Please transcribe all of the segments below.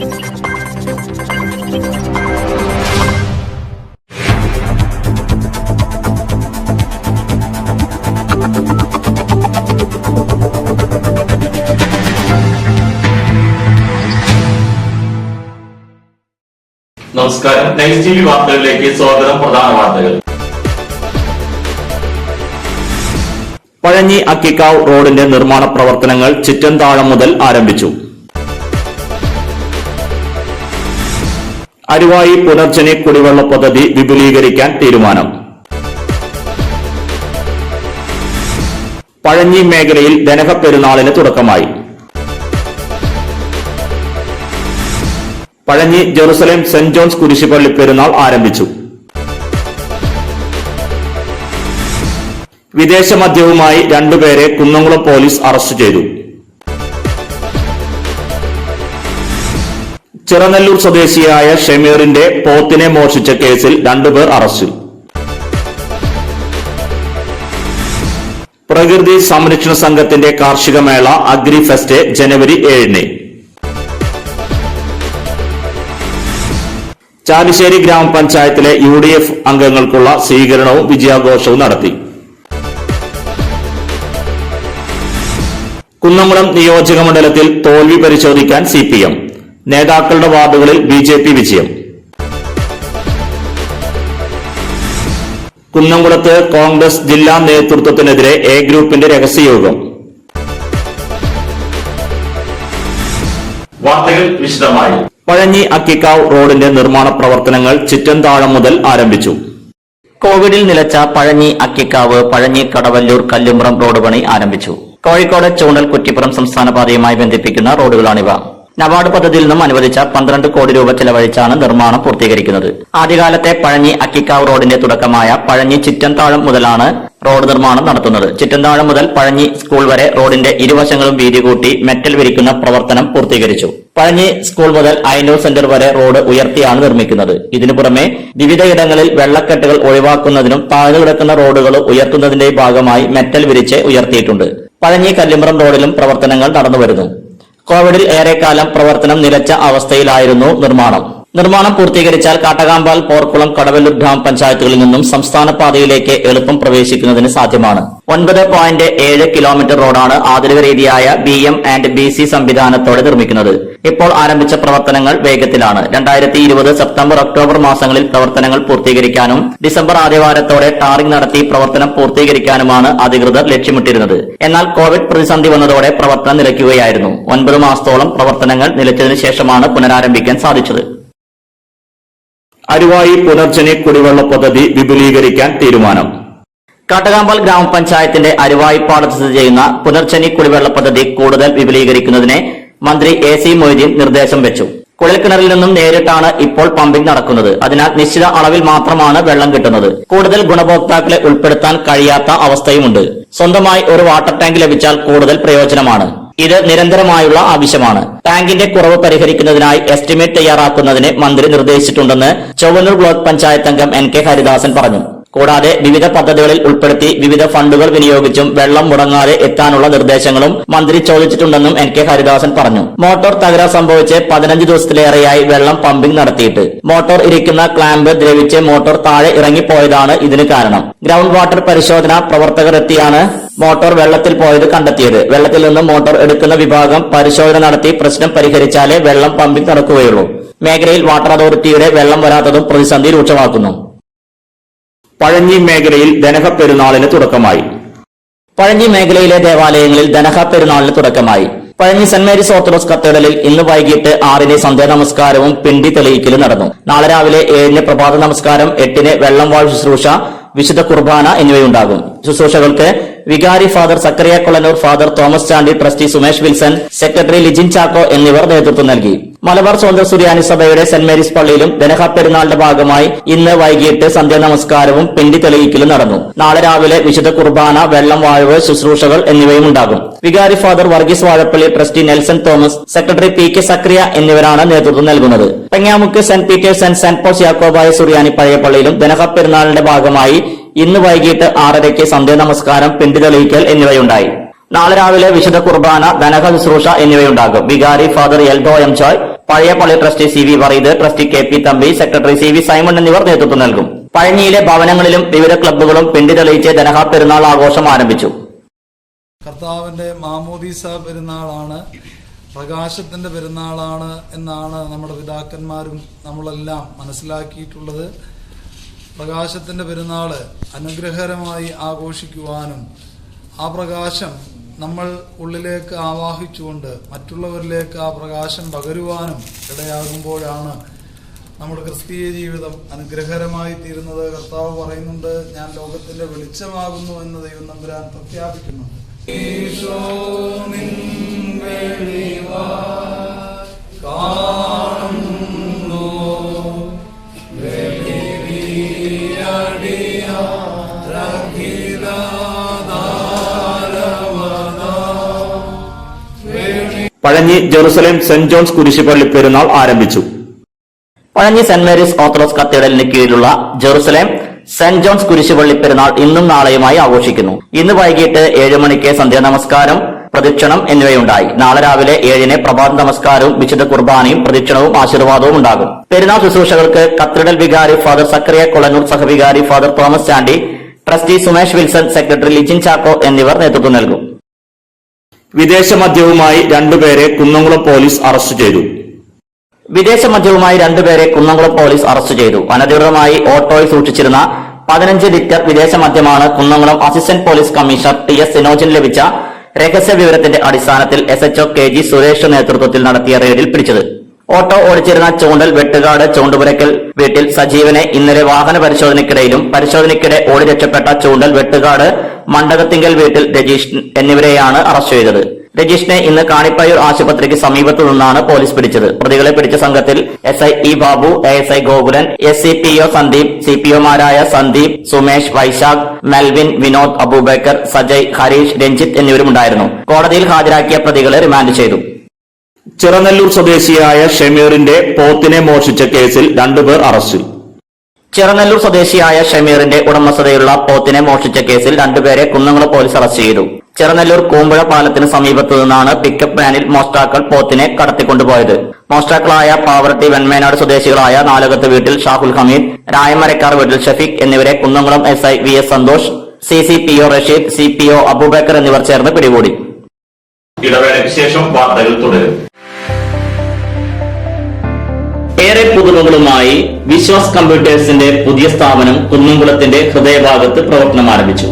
നമസ്കാരം. Next TV വാർത്തകളിലേക്ക് സ്വാഗതം. പ്രധാന വാർത്തകൾ. പഴഞ്ഞി അക്കിക്കാവ് റോഡിന്റെ നിർമ്മാണ പ്രവർത്തനങ്ങൾ ചിറ്റൻതാഴം മുതൽ ആരംഭിച്ചു. അരുവായി പുനർജനി കുടിവെള്ള പദ്ധതി വിപുലീകരിക്കാൻ തീരുമാനം. പഴഞ്ഞി മേഖലയിൽ ദനഹപ്പെരുന്നാളിന് തുടക്കമായി. പഴഞ്ഞി ജെറുസലേം സെന്റ് ജോൺസ് കുരിശുപള്ളി പെരുന്നാൾ ആരംഭിച്ചു. വിദേശ മദ്യവുമായി രണ്ടുപേരെ കുന്നംകുളം പോലീസ് അറസ്റ്റ് ചെയ്തു. ചിറനെല്ലൂർ സ്വദേശിയായ ഷമീറിന്റെ പോത്തിനെ മോഷ്ടിച്ച കേസിൽ രണ്ടുപേർ അറസ്റ്റിൽ. പ്രകൃതി സംരക്ഷണ സംഘത്തിന്റെ കാർഷിക മേള അഗ്രി ഫെസ്റ്റ് ജനുവരി 7-ന്. ചാലിശ്ശേരി ഗ്രാമപഞ്ചായത്തിലെ UDF അംഗങ്ങൾക്കുള്ള സ്വീകരണവും വിജയാഘോഷവും നടത്തി. കുന്നംകുളം നിയോജക മണ്ഡലത്തിൽ തോൽവി പരിശോധിക്കാൻ CPM. നേതാക്കളുടെ വാർഡുകളിൽ BJP വിജയം. കുന്നംകുളത്ത് കോൺഗ്രസ് ജില്ലാ നേതൃത്വത്തിനെതിരെ A ഗ്രൂപ്പിന്റെ രഹസ്യയോഗം. വാർത്തകൾ വിശദമായി. പഴഞ്ഞി അക്കിക്കാവ് റോഡിന്റെ നിർമ്മാണ പ്രവർത്തനങ്ങൾ ചിറ്റൻതാഴം മുതൽ ആരംഭിച്ചു. കോവിഡിൽ നിലച്ച പഴഞ്ഞി അക്കിക്കാവ് പഴഞ്ഞി കടവല്ലൂർ കല്ലുമ്പ്രം റോഡ് പണി ആരംഭിച്ചു. കോഴിക്കോട് ചൂണ്ടൽ കുറ്റിപ്പുറം സംസ്ഥാന പാതയുമായി ബന്ധിപ്പിക്കുന്ന റോഡുകളാണിവ. നബാർഡ് പദ്ധതിയിൽ നിന്നും അനുവദിച്ച 12 കോടി രൂപ ചെലവഴിച്ചാണ് നിർമ്മാണം പൂർത്തീകരിക്കുന്നത്. ആദ്യകാലത്തെ പഴഞ്ഞി അക്കിക്കാവ് റോഡിന്റെ തുടക്കമായ പഴഞ്ഞി ചിറ്റൻതാഴം മുതലാണ് റോഡ് നിർമ്മാണം നടത്തുന്നത്. ചിറ്റൻതാഴം മുതൽ പഴഞ്ഞി സ്കൂൾ വരെ റോഡിന്റെ ഇരുവശങ്ങളും വീതി കൂട്ടി മെറ്റൽ വിരിക്കുന്ന പ്രവർത്തനം പൂർത്തീകരിച്ചു. പഴഞ്ഞി സ്കൂൾ മുതൽ അയന്നൂർ സെന്റർ വരെ റോഡ് ഉയർത്തിയാണ് നിർമ്മിക്കുന്നത്. ഇതിനു പുറമെ വിവിധയിടങ്ങളിൽ വെള്ളക്കെട്ടുകൾ ഒഴിവാക്കുന്നതിനും താഴ്ന്നു കിടക്കുന്ന റോഡുകൾ ഉയർത്തുന്നതിന്റെ ഭാഗമായി മെറ്റൽ വിരിച്ച് ഉയർത്തിയിട്ടുണ്ട്. പഴഞ്ഞി കല്ലുമ്പ്രം റോഡിലും പ്രവർത്തനങ്ങൾ നടന്നുവരുന്നു. കോവിഡിൽ ഏറെക്കാലം പ്രവർത്തനം നിലച്ച അവസ്ഥയിലായിരുന്നു നിർമ്മാണം പൂർത്തീകരിച്ചാൽ കാട്ടകാമ്പാൽ, പോർക്കുളം, കടവല്ലൂർ ഗ്രാമപഞ്ചായത്തുകളിൽ നിന്നും സംസ്ഥാന പാതയിലേക്ക് എളുപ്പം പ്രവേശിക്കുന്നതിന് സാധ്യമാണ്. 9.7 കിലോമീറ്റർ റോഡാണ് ആധുനിക രീതിയായ BM&BC സംവിധാനത്തോടെ നിർമ്മിക്കുന്നത്. ഇപ്പോൾ ആരംഭിച്ച പ്രവർത്തനങ്ങൾ വേഗത്തിലാണ്. 2020 സെപ്റ്റംബർ, ഒക്ടോബർ മാസങ്ങളിൽ പ്രവർത്തനങ്ങൾ പൂർത്തീകരിക്കാനും ഡിസംബർ ആദ്യവാരത്തോടെ ടാറിംഗ് നടത്തി പ്രവർത്തനം പൂർത്തീകരിക്കാനുമാണ് അധികൃതർ ലക്ഷ്യമിട്ടിരുന്നത്. എന്നാൽ കോവിഡ് പ്രതിസന്ധി വന്നതോടെ പ്രവർത്തനം നിലയ്ക്കുകയായിരുന്നു. 9 മാസത്തോളം പ്രവർത്തനങ്ങൾ നിലച്ചതിനു ശേഷമാണ് പുനരാരംഭിക്കാൻ സാധിച്ചത്. അരുവായി പുനർജനി കുടിവെള്ള പദ്ധതി വിപുലീകരിക്കാൻ തീരുമാനം. കാട്ടകാമ്പാൽ ഗ്രാമപഞ്ചായത്തിന്റെ അരുവായിപ്പാടത്ത് സ്ഥിതി ചെയ്യുന്ന പുനർജനി കുടിവെള്ള പദ്ധതി കൂടുതൽ വിപുലീകരിക്കുന്നതിന് മന്ത്രി AC മൊയ്തീൻ നിർദ്ദേശം വെച്ചു. കുഴൽക്കിണറിൽ നിന്നും നേരിട്ടാണ് ഇപ്പോൾ പമ്പിംഗ് നടക്കുന്നത്. അതിനാൽ നിശ്ചിത അളവിൽ മാത്രമാണ് വെള്ളം കിട്ടുന്നത്. കൂടുതൽ ഗുണഭോക്താക്കളെ ഉൾപ്പെടുത്താൻ കഴിയാത്ത അവസ്ഥയുമുണ്ട്. സ്വന്തമായി ഒരു വാട്ടർ ടാങ്ക് ലഭിച്ചാൽ കൂടുതൽ പ്രയോജനമാണ്. ഇത് നിരന്തരമായുള്ള ആവശ്യമാണ്. ടാങ്കിന്റെ കുറവ് പരിഹരിക്കുന്നതിനായി എസ്റ്റിമേറ്റ് തയ്യാറാക്കുന്നതിന് മന്ത്രി നിർദ്ദേശിച്ചിട്ടുണ്ടെന്ന് ചൊവ്വന്നൂർ ബ്ലോക്ക് പഞ്ചായത്ത് അംഗം NK ഹരിദാസൻ പറഞ്ഞു. കൂടാതെ വിവിധ പദ്ധതികളിൽ ഉൾപ്പെടുത്തി വിവിധ ഫണ്ടുകൾ വിനിയോഗിച്ചും വെള്ളം മുടങ്ങാതെ എത്താനുള്ള നിർദ്ദേശങ്ങളും മന്ത്രി ചോദിച്ചിട്ടുണ്ടെന്നും NK ഹരിദാസൻ പറഞ്ഞു. മോട്ടോർ തകരാർ സംഭവിച്ച് 15 ദിവസത്തിലേറെയായി വെള്ളം പമ്പിംഗ് നടത്തിയിട്ട്. മോട്ടോർ ഇരിക്കുന്ന ക്ലാമ്പ് ദ്രവിച്ച് മോട്ടോർ താഴെ ഇറങ്ങിപ്പോയതാണ് ഇതിന് കാരണം. ഗ്രൗണ്ട് വാട്ടർ പരിശോധന പ്രവർത്തകർ എത്തിയാണ് മോട്ടോർ വെള്ളത്തിൽ പോയത് കണ്ടെത്തിയത്. വെള്ളത്തിൽ നിന്നും മോട്ടോർ എടുക്കുന്ന വിഭാഗം പരിശോധന നടത്തി പ്രശ്നം പരിഹരിച്ചാലേ വെള്ളം പമ്പിംഗ് നടക്കുകയുള്ളൂ. മേഖലയിൽ വാട്ടർ അതോറിറ്റിയുടെ വെള്ളം വരാത്തതും പ്രതിസന്ധി രൂക്ഷമാക്കുന്നു. പഴഞ്ഞി മേഖലയിൽ ദനഹപ്പെരുന്നാളിന് തുടക്കമായി. പഴഞ്ഞി മേഖലയിലെ ദേവാലയങ്ങളിൽ ദനഹപ്പെരുന്നാളിന് തുടക്കമായി. പഴഞ്ഞി സെന്റ് മേരീസ് ഓർത്തഡോക്സ് കത്തീഡ്രലിൽ ഇന്ന് വൈകിട്ട് 6-ന് സന്ധ്യാ നമസ്കാരവും പിണ്ടി തെളിയിക്കലും നടന്നു. നാളെ രാവിലെ 7-ന് പ്രഭാത നമസ്കാരം, 8-ന് വെള്ളം വാഴ് ശുശ്രൂഷ, വിശുദ്ധ കുർബാന എന്നിവയുണ്ടാകും. ശുശ്രൂഷകൾക്ക് വികാരി father Zachariah Kolanur, father Thomas Chandy, trustee Sumesh Wilson, secretary Lijin Chacko എന്നിവർ നേതൃത്വം നൽകി. മലബാർ സ്വതന്ത്ര സുറിയാനി സഭയുടെ സെന്റ് മേരീസ് പള്ളിയിലും ദനഹ പെരുന്നാളിന്റെ ഭാഗമായി ഇന്ന് വൈകിട്ട് സന്ധ്യാ നമസ്കാരവും പിണ്ടി തെളിയിക്കലും നടന്നു. നാളെ രാവിലെ വിശുദ്ധ കുർബാന, വെള്ളം വാഴവ്, ശുശ്രൂഷകൾ എന്നിവയും ഉണ്ടാകും. വികാരി father Varghese Vazhappally, trustee Nelson Thomas, secretary PK Sakariya എന്നിവരാണ് നേതൃത്വം നൽകുന്നത്. Pengamuck saint Peter's and saint Paul's Yakobaya Suriyani പഴയ പള്ളിയിലും ദനഹ പെരുന്നാളിന്റെ ഭാഗമായി ഇന്ന് വൈകിട്ട് 6:30 സന്ധ്യാ നമസ്കാരം, പിണ്ടി തെളിയിക്കൽ എന്നിവയുണ്ടായി. നാളെ രാവിലെ വിശുദ്ധ കുർബാന, ദനഹ ശുശ്രൂഷ എന്നിവയുണ്ടാകും. വികാരി ഫാദർ എൽദോ എം ചോയ്, പഴയ പള്ളി trustee C V Vareed, trustee K P Thampi, secretary C V Simon എന്നിവർ നേതൃത്വം നൽകും. പഴഞ്ഞിയിലെ ഭവനങ്ങളിലും വിവിധ ക്ലബ്ബുകളും പിണ്ടി തെളിയിച്ച് ദനഹ പെരുന്നാൾ ആഘോഷം ആരംഭിച്ചു. കർത്താവിന്റെ മാമോദീസ പെരുന്നാളാണ്, പ്രകാശത്തിന്റെ പെരുന്നാളാണ് എന്നാണ് നമ്മുടെ പിതാക്കന്മാരും നമ്മളെല്ലാം മനസ്സിലാക്കിയിട്ടുള്ളത്. പ്രകാശത്തിന്റെ പെരുന്നാള് അനുഗ്രഹകരമായി ആഘോഷിക്കുവാനും ആ പ്രകാശം നമ്മൾ ഉള്ളിലേക്ക് ആവാഹിച്ചുകൊണ്ട് മറ്റുള്ളവരിലേക്ക് ആ പ്രകാശം പകരുവാനും ഇടയാകുമ്പോഴാണ് നമ്മുടെ ക്രിസ്തീയ ജീവിതം അനുഗ്രഹകരമായി തീരുന്നത്. കർത്താവ് പറയുന്നുണ്ട്, ഞാൻ ലോകത്തിന്റെ വെളിച്ചമാകുന്നു എന്ന് ദൈവം തമ്പുരാൻ പ്രഖ്യാപിക്കുന്നുണ്ട്. പഴഞ്ഞി ജെറുസലേം സെന്റ് ജോൺസ് കുരിശുപള്ളി പെരുന്നാൾ ആരംഭിച്ചു. പഴഞ്ഞി സെന്റ് മേരീസ് ഓർത്തഡോക്സ് കത്തീഡ്രലിന് കീഴിലുള്ള ജെറുസലേം സെന്റ് ജോൺസ് കുരിശുപള്ളി പെരുന്നാൾ ഇന്നും നാളെയുമായി ആഘോഷിക്കുന്നു. ഇന്ന് വൈകിട്ട് 7 മണിക്ക് സന്ധ്യാനമസ്കാരം, പ്രദക്ഷിണം എന്നിവയുണ്ടായി. നാളെ രാവിലെ 7-ന് പ്രഭാത നമസ്കാരവും വിശുദ്ധ കുർബാനയും പ്രദക്ഷിണവും ആശീർവാദവും ഉണ്ടാകും. പെരുന്നാൾ ശുശ്രൂഷകൾക്ക് കത്തീഡ്രൽ വികാരി ഫാദർ സക്കറിയ കൊളന്നൂർ, സഹവികാരി father Thomas Chandy, trustee Sumesh Wilson, secretary Lijin Chacko എന്നിവർ നേതൃത്വം നൽകും. വിദേശ മദ്യവുമായി 2 പേരെ കുന്നംകുളം പോലീസ് അറസ്റ്റ് ചെയ്തു. വിദേശ മദ്യവുമായി 2 പേരെ കുന്നംകുളം പോലീസ് അറസ്റ്റ് ചെയ്തു. അനധികൃതമായി ഓട്ടോയിൽ സൂക്ഷിച്ചിരുന്ന 15 ലിറ്റർ വിദേശ മദ്യമാണ് Kunnamkulam assistant police commissioner TS സിനോജിന് ലഭിച്ച രഹസ്യ വിവരത്തിന്റെ അടിസ്ഥാനത്തിൽ SHO KG സുരേഷ് നേതൃത്വത്തിൽ നടത്തിയ റെയ്ഡിൽ പിടിച്ചത്. ഓട്ടോ ഓടിച്ചിരുന്ന ചൂണ്ടൽ വെട്ടുകാട് ചൂണ്ടുപുരയ്ക്കൽ വീട്ടിൽ സജീവനെ ഇന്നലെ വാഹന പരിശോധനയ്ക്കിടയിലും പരിശോധനയ്ക്കിടെ ഓടി രക്ഷപ്പെട്ട ചൂണ്ടൽ വെട്ടുകാട് മണ്ഡകത്തിങ്കൽ വീട്ടിൽ രജീഷ് എന്നിവരെയാണ് അറസ്റ്റ് ചെയ്തത്. രജീഷിനെ ഇന്ന് കാണിപ്പയ്യൂർ ആശുപത്രിക്ക് സമീപത്തു നിന്നാണ് പോലീസ് പിടിച്ചത്. പ്രതികളെ പിടിച്ച സംഘത്തിൽ SI E Babu, ASI Gokulan, SCPO Sandeep, CPOമാരായ സന്ദീപ്, സുമേഷ്, വൈശാഖ്, മെൽവിൻ, വിനോദ്, അബൂബക്കർ, സജയ്, ഹരീഷ്, രഞ്ജിത്ത് എന്നിവരുമുണ്ടായിരുന്നു. കോടതിയിൽ ഹാജരാക്കിയ പ്രതികളെ റിമാൻഡ് ചെയ്തു. ചിറനല്ലൂർ സ്വദേശിയായ ഷമീറിന്റെ പോത്തിനെ മോഷ്ടിച്ച കേസിൽ 2 പേർ അറസ്റ്റിൽ. ചിറനല്ലൂർ സ്വദേശിയായ ഷമീറിന്റെ ഉടമസ്ഥതയുള്ള പോത്തിനെ മോഷ്ടിച്ച കേസിൽ 2 പേരെ കുന്നംകുളം പോലീസ് അറസ്റ്റ് ചെയ്തു. ചിറനല്ലൂർ കൂമ്പുഴ പാലത്തിന് സമീപത്തു നിന്നാണ് പിക്കപ്പ് വാനിൽ മോഷ്ടാക്കൾ പോത്തിനെ കടത്തിക്കൊണ്ടുപോയത്. മോഷ്ടാക്കളായ പാവർട്ടി വെൺമേനാട് സ്വദേശികളായ നാലകത്ത് വീട്ടിൽ ഷാഹുൽ ഹമീദ്, രായമരക്കാർ വീട്ടിൽ ഷഫീഖ് എന്നിവരെ Kunnamkulam SI VS Santhosh, CCPO Rasheed, CPO Abubakar എന്നിവർ ചേർന്ന് പിടികൂടി. ഇടവേളയ്ക്ക് ശേഷം വാർത്തകൾ തുടരും. ഏറെ പുതുമകളുമായി വിശ്വാസ് കമ്പ്യൂട്ടേഴ്സിന്റെ പുതിയ സ്ഥാപനം കുന്നംകുളത്തിന്റെ ഹൃദയഭാഗത്ത് പ്രവർത്തനം ആരംഭിച്ചു.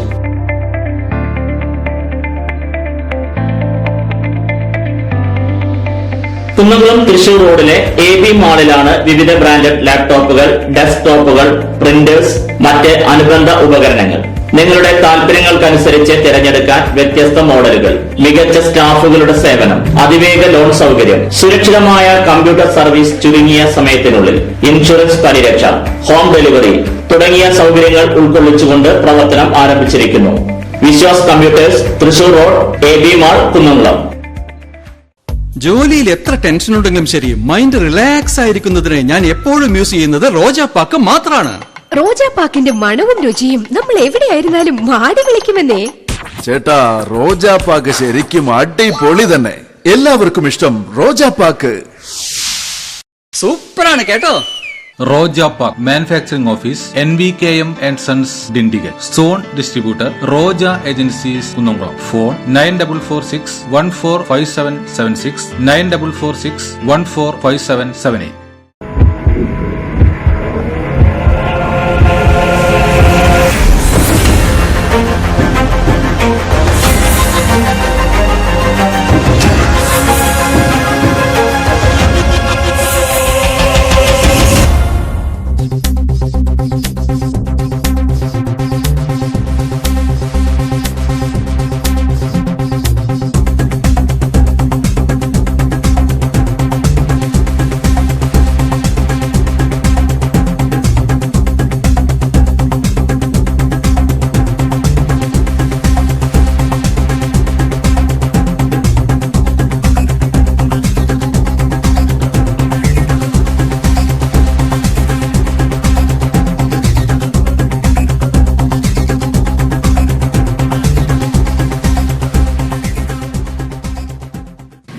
കുന്നംകുളം തൃശൂർ റോഡിലെ AB മാളിലാണ് വിവിധ ബ്രാൻഡഡ് ലാപ്ടോപ്പുകൾ, ഡെസ്ക്ടോപ്പുകൾ, പ്രിന്റേഴ്സ്, മറ്റ് അനുബന്ധ ഉപകരണങ്ങൾ. നിങ്ങളുടെ താല്പര്യങ്ങൾക്കനുസരിച്ച് തിരഞ്ഞെടുക്കാൻ വ്യത്യസ്ത മോഡലുകൾ, മികച്ച സ്റ്റാഫുകളുടെ സേവനം, അതിവേഗ ലോൺ സൗകര്യം, സുരക്ഷിതമായ കമ്പ്യൂട്ടർ സർവീസ് ചുരുങ്ങിയ സമയത്തിനുള്ളിൽ, ഇൻഷുറൻസ് പരിരക്ഷ, ഹോം ഡെലിവറി തുടങ്ങിയ സൗകര്യങ്ങൾ ഉൾക്കൊള്ളിച്ചുകൊണ്ട് പ്രവർത്തനം ആരംഭിച്ചിരിക്കുന്നു. Vishwas computers, Thrissur road, AB mall, Kunnamkulam. ജോലിയിൽ എത്ര ടെൻഷൻ ഉണ്ടെങ്കിലും ശരി, മൈൻഡ് റിലാക്സ് ആയിരിക്കുന്നതിന് ഞാൻ എപ്പോഴും യൂസ് ചെയ്യുന്നത് റോജാ പാക്ക് മാത്രമാണ്. റോജാ പാക്കിന്റെ മണവും രുചിയും നമ്മൾ എവിടെയായിരുന്നാലും മാടി വിളിക്കുമെന്നേ. ചേട്ടാ, റോജാ പാക്ക് ശരിക്കും അടിപൊളി തന്നെ. എല്ലാവർക്കും ഇഷ്ടം റോജാ പാക്ക്. സൂപ്പറാണ് കേട്ടോ. Roja pack manufacturing office NVKM & Sons Dindigul. Zone distributor Roja agencies Kunnamkulam. Phone 9446145776 9446145778.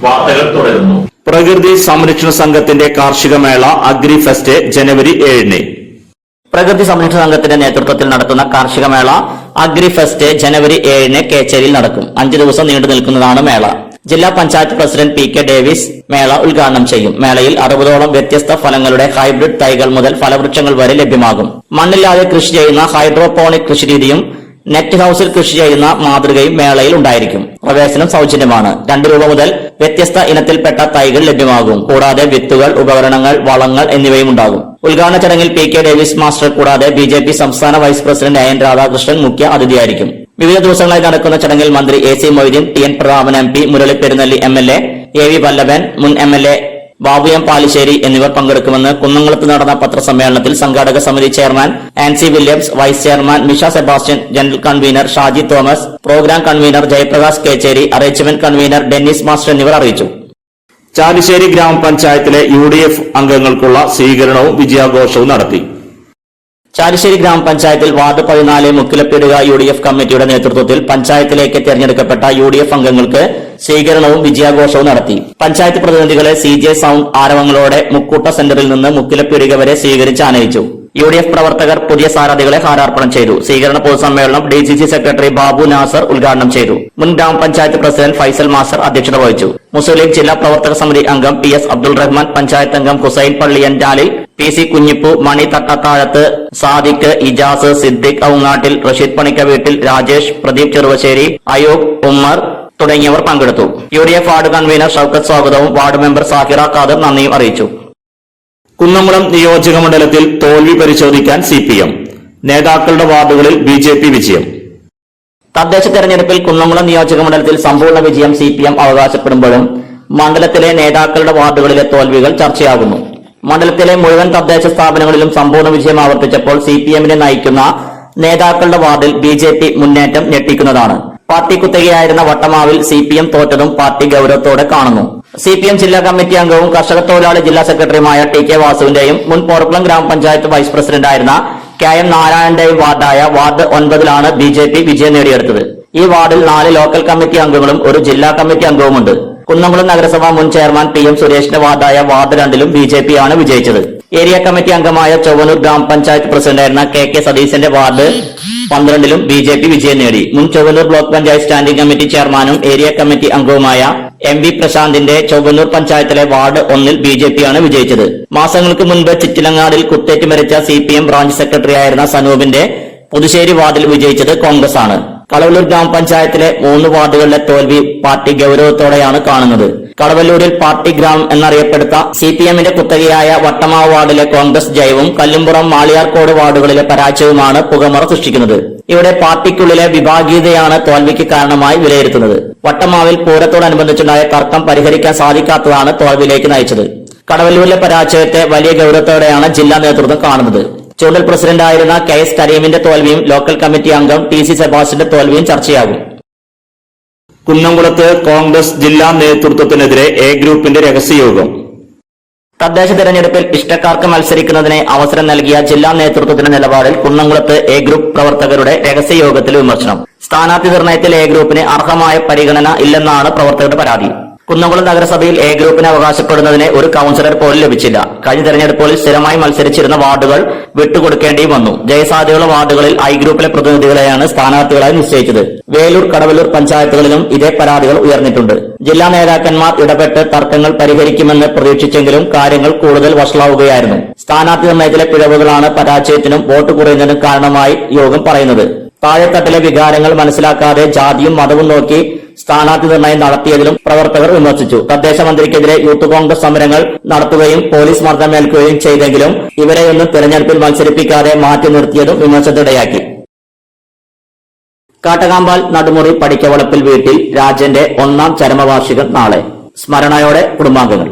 വാർത്തകൾ തുടരുന്നു. പ്രകൃതി സംരക്ഷണ സംഘത്തിന്റെ കാർഷിക മേള അഗ്രി ഫെസ്റ്റ് ജനുവരി 7-ന്. പ്രകൃതി സംരക്ഷണ സംഘത്തിന്റെ നേതൃത്വത്തിൽ നടത്തുന്ന കാർഷിക മേള അഗ്രി ഫെസ്റ്റ് ജനുവരി 7-ന് കേച്ചേരിയിൽ നടക്കും. 5 ദിവസം നീണ്ടു നിൽക്കുന്നതാണ് മേള. ജില്ലാ പഞ്ചായത്ത് പ്രസിഡന്റ് PK ഡേവിസ് മേള ഉദ്ഘാടനം ചെയ്യും. മേളയിൽ 60ഓളം വ്യത്യസ്ത ഫലങ്ങളുടെ ഹൈബ്രിഡ് തൈകൾ മുതൽ ഫലവൃക്ഷങ്ങൾ വരെ ലഭ്യമാകും. മണ്ണില്ലാതെ കൃഷി ചെയ്യുന്ന ഹൈഡ്രോപോണിക് കൃഷിരീതിയും നെറ്റ് ഹൌസിൽ കൃഷി ചെയ്യുന്ന മാതൃകയും മേളയിൽ ഉണ്ടായിരിക്കും. പ്രവേശനം സൗജന്യമാണ്. 2 രൂപ മുതൽ വ്യത്യസ്ത ഇനത്തിൽപ്പെട്ട തൈകൾ ലഭ്യമാകും. കൂടാതെ വിത്തുകൾ, ഉപകരണങ്ങൾ, വളങ്ങൾ എന്നിവയും ഉണ്ടാകും. ഉദ്ഘാടന ചടങ്ങിൽ PK ഡേവിസ് മാസ്റ്റർ കൂടാതെ BJP സംസ്ഥാന വൈസ് പ്രസിഡന്റ് AN രാധാകൃഷ്ണൻ മുഖ്യ അതിഥിയായിരിക്കും. വിവിധ ദിവസങ്ങളായി നടക്കുന്ന ചടങ്ങിൽ മന്ത്രി AC Moideen, TN Prathapan MP, Murali Perunnelli MLA, AV വല്ലഭൻ, മുൻ MLA ബാബു M പാലിശ്ശേരി എന്നിവർ പങ്കെടുക്കുമെന്ന് കുന്നംകുളത്ത് നടന്ന പത്രസമ്മേളനത്തിൽ സംഘാടക സമിതി chairman Ancy Williams, vice chairman Misha Sebastian, general convener Shaji Thomas, program convener Jayaprakash Kechery, arrangement convener Dennis master എന്നിവർ അറിയിച്ചു. ചാലിശ്ശേരി ഗ്രാമപഞ്ചായത്തിലെ UDF അംഗങ്ങൾക്കുള്ള സ്വീകരണവും വിജയാഘോഷവും നടത്തി. ചാലിശ്ശേരി ഗ്രാമപഞ്ചായത്തിൽ വാർഡ് 14 മുക്കിലപ്പീടുക UDF കമ്മിറ്റിയുടെ നേതൃത്വത്തിൽ പഞ്ചായത്തിലേക്ക് തെരഞ്ഞെടുക്കപ്പെട്ട UDF അംഗങ്ങൾക്ക് സ്വീകരണവും വിജയാഘോഷവും നടത്തി. പഞ്ചായത്ത് പ്രതിനിധികളെ CJ സൗണ്ട് ആരവങ്ങളോടെ മുക്കൂട്ട സെന്ററിൽ നിന്ന് മുക്കിലപ്പീടുക വരെ സ്വീകരിച്ച് ആനയിച്ചു. UDF പ്രവർത്തകർ പുതിയ സാരഥികളെ ഹാരാർപ്പണം ചെയ്തു. സ്വീകരണ പൊതുസമ്മേളനം DCC സെക്രട്ടറി ബാബു നാസർ ഉദ്ഘാടനം ചെയ്തു. മുൻ ഗ്രാമപഞ്ചായത്ത് പ്രസിഡന്റ് ഫൈസൽ മാസ്റ്റർ അധ്യക്ഷത വഹിച്ചു. മുസ്ലിം ലീഗ് ജില്ലാ പ്രവർത്തക സമിതി അംഗം PS അബ്ദുൾ റഹ്മാൻ, പഞ്ചായത്ത് അംഗം ഹുസൈൻ പള്ളിയൻചാലിൽ, PC കുഞ്ഞിപ്പു, മണി തട്ടത്താഴത്ത്, സാദിഖ്, ഇജാസ്, സിദ്ദിഖ് ഔങ്ങാട്ടിൽ, റഷീദ് പണിക്കവീട്ടിൽ, രാജേഷ്, പ്രദീപ് ചെറുവശ്ശേരി, അയൂബ്, ഉമ്മർ തുടങ്ങിയവർ പങ്കെടുത്തു. UDF വാർഡ് കൺവീനർ ഷൌക്കത്ത് സ്വാഗതവും വാർഡ് മെമ്പർ സാഹിറ ഖാദർ നന്ദിയും അറിയിച്ചു. കുന്നംകുളം നിയോജക മണ്ഡലത്തിൽ തോൽവി പരിശോധിക്കാൻ CPM. നേതാക്കളുടെ വാർഡുകളിൽ BJP വിജയം. തദ്ദേശ തെരഞ്ഞെടുപ്പിൽ കുന്നംകുളം നിയോജക മണ്ഡലത്തിൽ സമ്പൂർണ്ണ വിജയം CPM അവകാശപ്പെടുമ്പോഴും മണ്ഡലത്തിലെ നേതാക്കളുടെ വാർഡുകളിലെ തോൽവികൾ ചർച്ചയാകുന്നു. മണ്ഡലത്തിലെ മുഴുവൻ തദ്ദേശ സ്ഥാപനങ്ങളിലും സമ്പൂർണ്ണ വിജയം ആവർത്തിച്ചപ്പോൾ CPMനെ നയിക്കുന്ന നേതാക്കളുടെ വാർഡിൽ BJP മുന്നേറ്റം ഞെട്ടിക്കുന്നതാണ്. പാർട്ടി കുത്തകയായിരുന്ന വട്ടമാവിൽ CPM തോറ്റതും പാർട്ടി ഗൌരവത്തോടെ കാണുന്നു. CPM ജില്ലാ കമ്മിറ്റി അംഗവും കർഷക തൊഴിലാളി ജില്ലാ സെക്രട്ടറിയുമായ TK വാസുവിന്റെയും മുൻ പോർക്കുളം ഗ്രാമപഞ്ചായത്ത് വൈസ് പ്രസിഡന്റായിരുന്ന KM നാരായണന്റെയും വാർഡായ വാർഡ് 9-ലാണ് BJP വിജയം നേടിയെടുത്തത്. ഈ വാർഡിൽ 4 ലോക്കൽ കമ്മിറ്റി അംഗങ്ങളും ഒരു ജില്ലാ കമ്മിറ്റി അംഗവുമുണ്ട്. കുന്നംകുളം നഗരസഭ മുൻ ചെയർമാൻ PM സുരേഷിന്റെ വാർഡായ വാർഡ് 2-ലും BJP-യാണ് വിജയിച്ചത്. ഏരിയ കമ്മിറ്റി അംഗമായ ചൊവ്വനൂർ ഗ്രാമപഞ്ചായത്ത് പ്രസിഡന്റായിരുന്ന KK സതീശന്റെ വാർഡ് 12-ലും BJP വിജയം നേടി. മുൻ Chowwanur block panchayat standing committee ചെയർമാനും ഏരിയ കമ്മിറ്റി അംഗവുമായ MV പ്രശാന്തിന്റെ ചൊവ്വനൂർ പഞ്ചായത്തിലെ വാർഡ് 1-ൽ BJP-യാണ് വിജയിച്ചത്. മാസങ്ങൾക്ക് മുൻപ് ചിറ്റിലങ്ങാടിൽ കുത്തേറ്റ് മരിച്ച CPM ബ്രാഞ്ച് സെക്രട്ടറി ആയിരുന്ന സനൂപിന്റെ പുതുശ്ശേരി വാർഡിൽ വിജയിച്ചത് കോൺഗ്രസ് ആണ്. കളവല്ലൂർ ഗ്രാമപഞ്ചായത്തിലെ 3 വാർഡുകളിലെ തോൽവി പാർട്ടി ഗൌരവത്തോടെയാണ് കാണുന്നത്. കളവല്ലൂരിൽ പാർട്ടി ഗ്രാമം എന്നറിയപ്പെടുത്ത CPMന്റെ കുത്തകയായ വട്ടമാവ് വാർഡിലെ കോൺഗ്രസ് ജയവും കല്ലുംപുറം മാളിയാർക്കോട് വാർഡുകളിലെ പരാജയവുമാണ് പുകമറ സൃഷ്ടിക്കുന്നത്. ഇവിടെ പാർട്ടിക്കുള്ളിലെ വിഭാഗീയതയാണ് തോൽവിക്ക് കാരണമായി വിലയിരുത്തുന്നത്. വട്ടമാവിൽ പൂരത്തോടനുബന്ധിച്ചുണ്ടായ തർക്കം പരിഹരിക്കാൻ സാധിക്കാത്തതാണ് തോൽവിയിലേക്ക് നയിച്ചത്. കടവല്ലൂരിലെ പരാജയത്തെ വലിയ ഗൌരവത്തോടെയാണ് ജില്ലാ നേതൃത്വം കാണുന്നത്. ചൂണ്ടൽ പ്രസിഡന്റായിരുന്ന KS കരീമിന്റെ തോൽവിയും ലോക്കൽ കമ്മിറ്റി അംഗം TC സെബാസ്റ്റ്യന്റെ തോൽവിയും ചർച്ചയാകും. കുന്നംകുളത്ത് കോൺഗ്രസ് ജില്ലാ നേതൃത്വത്തിനെതിരെ A ഗ്രൂപ്പിന്റെ രഹസ്യയോഗം. തദ്ദേശ തെരഞ്ഞെടുപ്പിൽ ഇഷ്ടക്കാർക്ക് മത്സരിക്കുന്നതിന് അവസരം നൽകിയ ജില്ലാ നേതൃത്വത്തിന്റെ നിലപാടിൽ കുന്നംകുളത്ത് A ഗ്രൂപ്പ് പ്രവർത്തകരുടെ രഹസ്യയോഗത്തിൽ വിമർശനം. സ്ഥാനാർത്ഥി നിർണയത്തിൽ A ഗ്രൂപ്പിന് അർഹമായ പരിഗണന ഇല്ലെന്നാണ് പ്രവർത്തകരുടെ പരാതി. കുന്നംകുളം നഗരസഭയിൽ A ഗ്രൂപ്പിന് അവകാശപ്പെടുന്നതിന് ഒരു കൌൺസിലർ പോലും ലഭിച്ചില്ല. കഴിഞ്ഞ തെരഞ്ഞെടുപ്പുകളിൽ സ്ഥിരമായി മത്സരിച്ചിരുന്ന വാർഡുകൾ വിട്ടുകൊടുക്കേണ്ടിയും വന്നു. ജയസാധ്യതയുള്ള വാർഡുകളിൽ I ഗ്രൂപ്പിലെ പ്രതിനിധികളെയാണ് സ്ഥാനാർത്ഥികളായി നിശ്ചയിച്ചത്. വേലൂർ, കടവല്ലൂർ പഞ്ചായത്തുകളിലും ഇതേ പരാതികൾ ഉയർന്നിട്ടുണ്ട്. ജില്ലാ നേതാക്കന്മാർ ഇടപെട്ട് തർക്കങ്ങൾ പരിഹരിക്കുമെന്ന് പ്രതീക്ഷിച്ചെങ്കിലും കാര്യങ്ങൾ കൂടുതൽ വഷളാവുകയായിരുന്നു. സ്ഥാനാർത്ഥി നിർണയത്തിലെ പിഴവുകളാണ് പരാജയത്തിനും വോട്ട് കുറയുന്നതിനും കാരണമായി യോഗം പറയുന്നത്. താഴെത്തട്ടിലെ വികാരങ്ങൾ മനസ്സിലാക്കാതെ ജാതിയും മതവും നോക്കി സ്ഥാനാർത്ഥി നിർണയം നടത്തിയതിലും പ്രവർത്തകർ വിമർശിച്ചു. തദ്ദേശ മന്ത്രിക്കെതിരെ യൂത്ത് കോൺഗ്രസ് സമരങ്ങൾ നടത്തുകയും പോലീസ് മർദ്ദനമേൽക്കുകയും ചെയ്തെങ്കിലും ഇവരെയൊന്നും തെരഞ്ഞെടുപ്പിൽ മത്സരിപ്പിക്കാതെ മാറ്റി നിർത്തിയതും വിമർശനത്തിനിടയാക്കി. കാട്ടകാമ്പാൽ നടുമുറി പടിക്കവളപ്പിൽ വീട്ടിൽ രാജന്റെ 1ാം ചരമവാർഷികം നാളെ. സ്മരണയോടെ കുടുംബാംഗങ്ങൾ.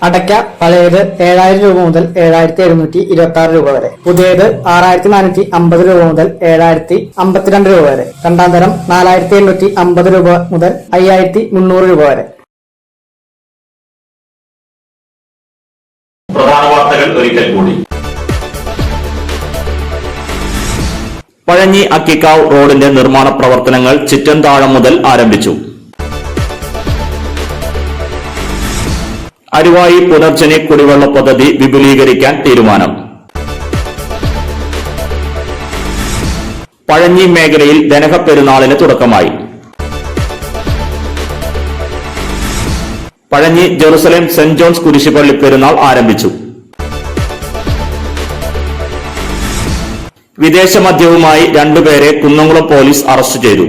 അടയ്ക്ക പഴയത് 7000 രൂപ മുതൽ 7726 രൂപ വരെ, പുതിയത് 6450 രൂപ മുതൽ 7052 രൂപ വരെ, രണ്ടാം തരം 4850 രൂപ മുതൽ 5300 രൂപ വരെ. പ്രധാന വാർത്തകൾ ഒരിക്കൽ കൂടി. പഴഞ്ഞി അക്കിക്കാവ് റോഡിന്റെ നിർമ്മാണ പ്രവർത്തനങ്ങൾ ചിറ്റൻതാഴം മുതൽ ആരംഭിച്ചു. അരുവായി പുനർജനി കുടിവെള്ള പദ്ധതി വിപുലീകരിക്കാൻ തീരുമാനം. പഴഞ്ഞി മേഖലയിൽ ദനഹപ്പെരുന്നാളിന് തുടക്കമായി. പഴഞ്ഞി ജെറുസലേം സെന്റ് ജോൺസ് കുരിശുപള്ളി പെരുന്നാൾ ആരംഭിച്ചു. വിദേശ മദ്യവുമായി 2 പേരെ കുന്നംകുളം പോലീസ് അറസ്റ്റ് ചെയ്തു.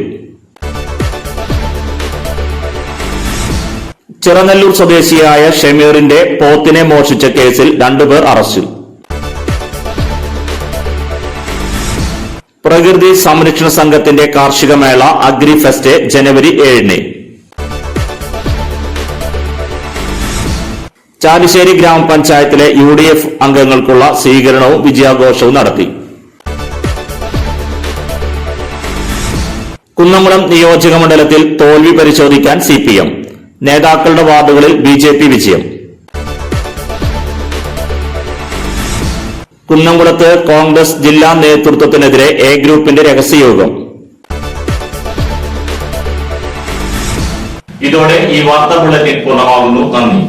ചിറനെല്ലൂർ സ്വദേശിയായ ഷമീറിന്റെ പോത്തിനെ മോഷ്ടിച്ച കേസിൽ 2 പേർ അറസ്റ്റിൽ. പ്രകൃതി സംരക്ഷണ സംഘത്തിന്റെ കാർഷിക മേള അഗ്രി ഫെസ്റ്റ് ജനുവരി 7-ന്. ചാലിശ്ശേരി ഗ്രാമപഞ്ചായത്തിലെ UDF അംഗങ്ങൾക്കുള്ള സ്വീകരണവും വിജയാഘോഷവും നടത്തി. കുന്നംകുളം നിയോജക മണ്ഡലത്തിൽ തോൽവി പരിശോധിക്കാൻ CPM. നേതാക്കളുടെ വാർഡുകളിൽ BJP വിജയം. കുന്നംകുളത്ത് കോൺഗ്രസ് ജില്ലാ നേതൃത്വത്തിനെതിരെ A ഗ്രൂപ്പിന്റെ രഹസ്യയോഗം. ഇതോടെ ഈ വാർത്താ ബുള്ളറ്റിൻ പൂർണ്ണമാകുന്നു. നന്ദി.